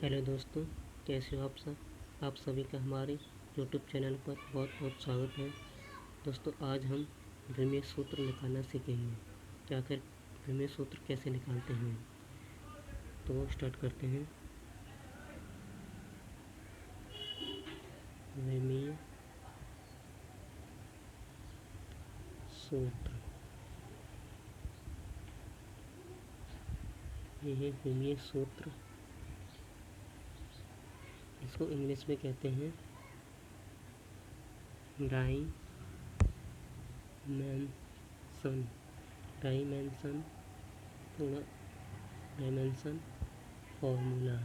Hello दोस्तों, कैसे हो आप सब। आप सभी का हमारे यूट्यूब चैनल पर बहुत बहुत स्वागत है। दोस्तों, आज हम विमेय सूत्र निकालना सीखेंगे कि आखिर विमेय सूत्र कैसे निकालते हैं। तो स्टार्ट करते हैं। विमेय सूत्र, ये है विमेय सूत्र। इसको इंग्लिश में कहते हैं डायमेंशन डायमेंशन फॉर्मूला।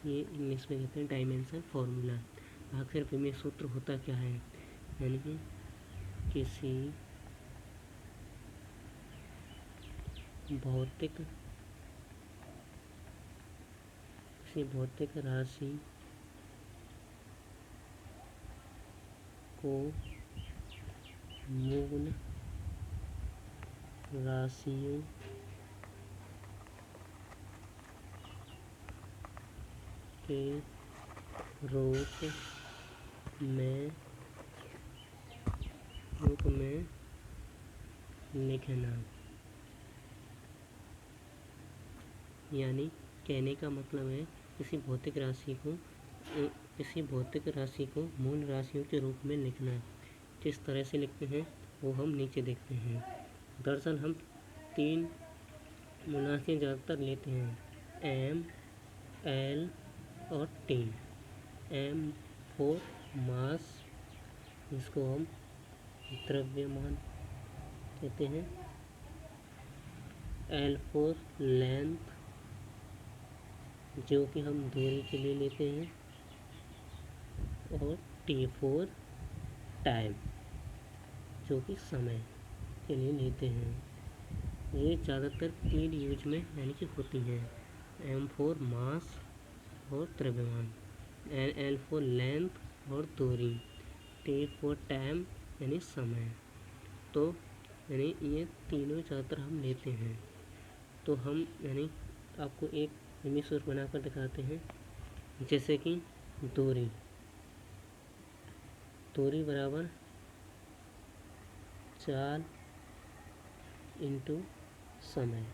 ये इंग्लिश में कहते हैं डायमेंशन फॉर्मूला। आखिर विमेय सूत्र होता क्या है, यानी कि किसी भौतिक राशि को मूल राशियों के रूप में लिखना। यानी कहने का मतलब है किसी भौतिक राशि को मूल राशियों के रूप में लिखना। किस तरह से लिखते हैं वो हम नीचे देखते हैं। दरअसल हम 3 मूल राशियाँ ज़्यादातर लेते हैं, एम, एल और टी। एम फॉर मास, जिसको हम द्रव्यमान कहते हैं। एल फॉर लेंथ, जो कि हम दूरी के लिए लेते हैं। और टी फॉर टाइम, जो कि समय के लिए लेते हैं। ये ज़्यादातर 3 यूज में यानी कि होती हैं। एम फॉर मास और द्रव्यमान, एल फॉर लेंथ और दूरी, टी फॉर टाइम यानी समय। तो यानी ये तीनों ज़्यादातर हम लेते हैं। तो हम यानी आपको एक विमेय सूत्र बनाकर दिखाते हैं। जैसे कि दूरी बराबर चाल इंटू समय।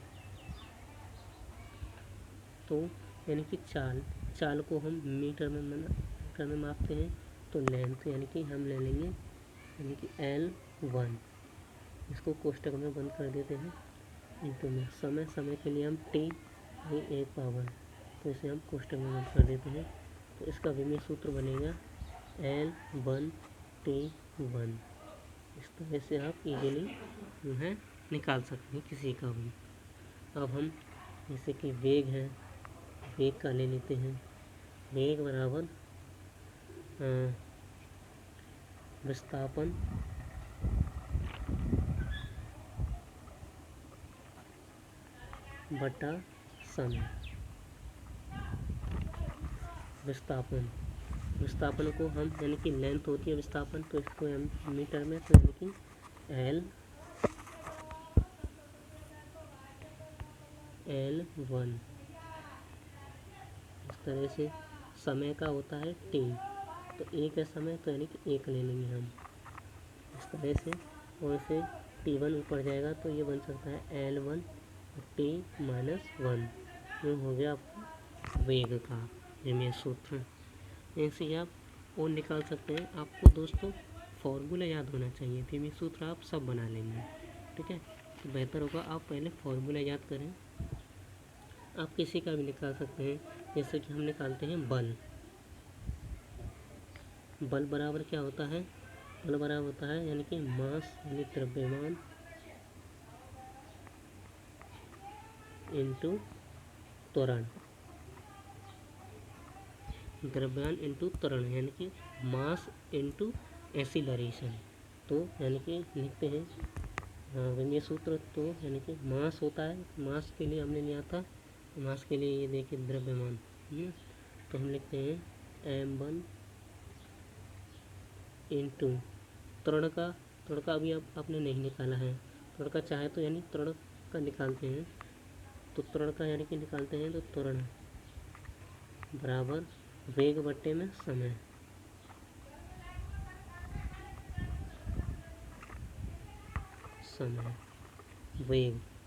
तो यानी कि चाल को हम मीटर में मापते हैं। तो लेंथ यानी कि हम ले लेंगे यानी कि L1, इसको कोष्टक में बंद कर देते हैं, इंटू में समय के लिए हम T है 1 पावर, तो इसे हम कोष्टक में बंद कर देते हैं। तो इसका विमेय सूत्र बनेगा L1 T1। इस तरह से आप इजीली जो है निकाल सकते हैं किसी का भी। अब हम जैसे कि वेग का ले लेते हैं। वेग बराबर विस्थापन बटा समय। विस्थापन को हम यानी कि लेंथ होती है विस्थापन, तो इसको हम मीटर में, तो यानी कि L1। इस तरह से समय का होता है T, तो 1 है समय, तो यानी कि 1 ले लेंगे हम इस तरह से। और इसे T1 ऊपर जाएगा तो ये बन सकता है L1 T - 1। ये हो गया आपका वेग का विमेय सूत्र। ऐसे ही आप और निकाल सकते हैं। आपको दोस्तों फॉर्मूला याद होना चाहिए, विमेय सूत्र आप सब बना लेंगे, ठीक है। तो बेहतर होगा आप पहले फॉर्मूला याद करें। आप किसी का भी निकाल सकते हैं, जैसे कि हम निकालते हैं बल बराबर क्या होता है। बल बराबर होता है यानी कि मास यानी द्रव्यमान इंटू त्वरण। यानी कि मास इंटू एक्सीलरेशन। तो यानी कि लिखते हैं विमेय सूत्र। तो यानी कि मास होता है, मास के लिए हमने लिया था, मास के लिए ये देखिए द्रव्यमान। तो हम लिखते हैं M1 इंटू त्वरण का अभी आपने नहीं निकाला है। त्वरण का चाहे तो यानी त्वरण का निकालते हैं, तो त्वरण का यानी कि निकालते हैं तो त्वरण बराबर वेग बट्टे में समय।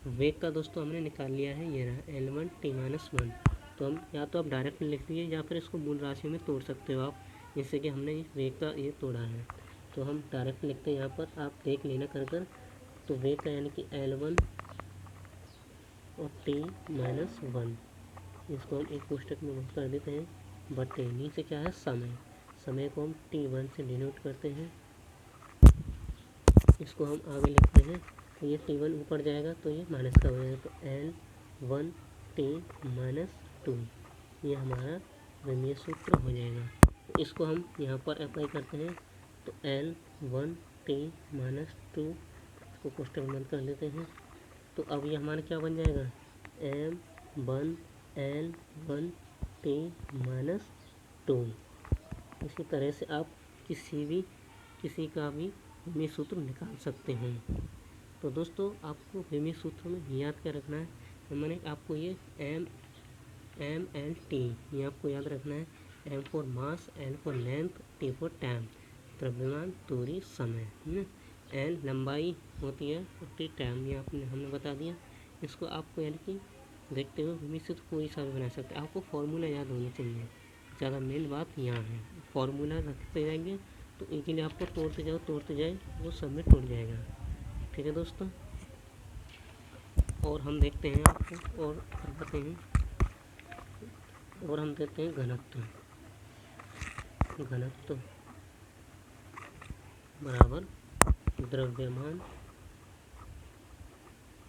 वेग का दोस्तों हमने निकाल लिया है, ये रहा L1 t-1। तो हम या तो आप डायरेक्ट लिख लीजिए या फिर इसको मूल राशि में तोड़ सकते हो आप, जिससे कि हमने वेग का ये तोड़ा है। तो हम डायरेक्ट लिखते हैं यहाँ पर, आप देख लेना कर। तो वेग का यानी कि L1 और t-1, इसको हम एक कोष्टक में कर देते हैं, बटे नीचे क्या है समय को हम t1 से डिनोट करते हैं, इसको हम आगे लिखते हैं। तो ये t1 ऊपर जाएगा तो ये माइनस का हो जाएगा, तो L1 t-2 ये हमारा विमीय सूत्र हो जाएगा। तो इसको हम यहाँ पर अप्लाई करते हैं, तो L1 t-2 इसको कोष्टक में बंद कर लेते हैं। तो अब ये हमारा क्या बन जाएगा, M1 L1 t-2। इसी तरह से आप किसी का भी विमीय सूत्र निकाल सकते हैं। तो दोस्तों आपको विमीय सूत्र में याद क्या रखना है, मैंने आपको ये MLT ये आपको याद रखना है। M for mass, L for length, T for time, द्रव्यमान, दूरी, समय। L लंबाई होती है और T टाइम, ये हमने बता दिया। इसको आपको यानी कि देखते हुए विमीय सूत्र कोई सा भी बना सकते हैं। आपको फॉर्मूला याद होना चाहिए, ज़्यादा मेन बात यहाँ है। फॉर्मूला रखते जाएंगे तो इजीली आपको तोड़ते जाए वो सब में टूट जाएगा। ठीक है दोस्तों, और हम देखते हैं आपको और बताते हैं, और हम देखते हैं घनत्व बराबर द्रव्यमान,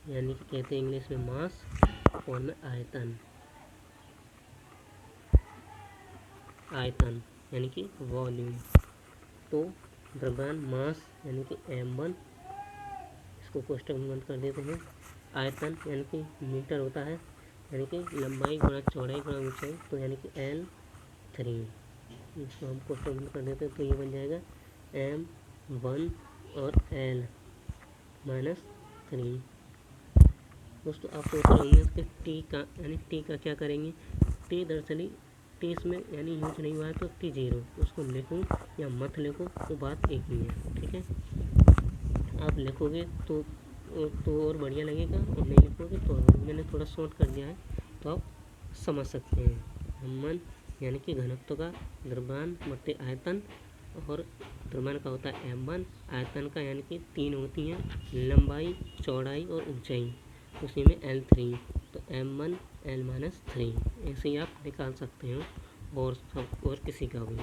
यानी कि कहते हैं इंग्लिश में मास और में आयतन यानी कि वॉल्यूम। तो द्रव्यमान मास यानी कि M1, इसको कोष्टक में बंद कर देते हैं। आयतन यानी कि मीटर होता है, यानी कि लंबाई गुणा चौड़ाई गुणा ऊंचाई, तो यानी कि L3, इसको हम कोष्टक में कर देते हैं। तो ये बन जाएगा M1 और L-3। दोस्तों आप सोच रहे होंगे कि टी का क्या करेंगे, टी दरअसल टी इसमें यानी यूज नहीं हुआ है, तो T0 उसको लिखूँ या मत लिखो तो बात एक ही है। ठीक है, आप लिखोगे तो और बढ़िया लगेगा, और नहीं लिखोगे तो मैंने थोड़ा शॉर्ट कर दिया है तो आप समझ सकते हैं। M1 यानी कि घनत्व का द्रव्यमान बटे आयतन, और द्रव्यमान का होता है M1, आयतन का यानी कि 3 होती हैं, लंबाई, चौड़ाई और ऊंचाई, उसी में L3, तो M1 L-3 ऐसे ही आप निकाल सकते हो, और किसी का भी।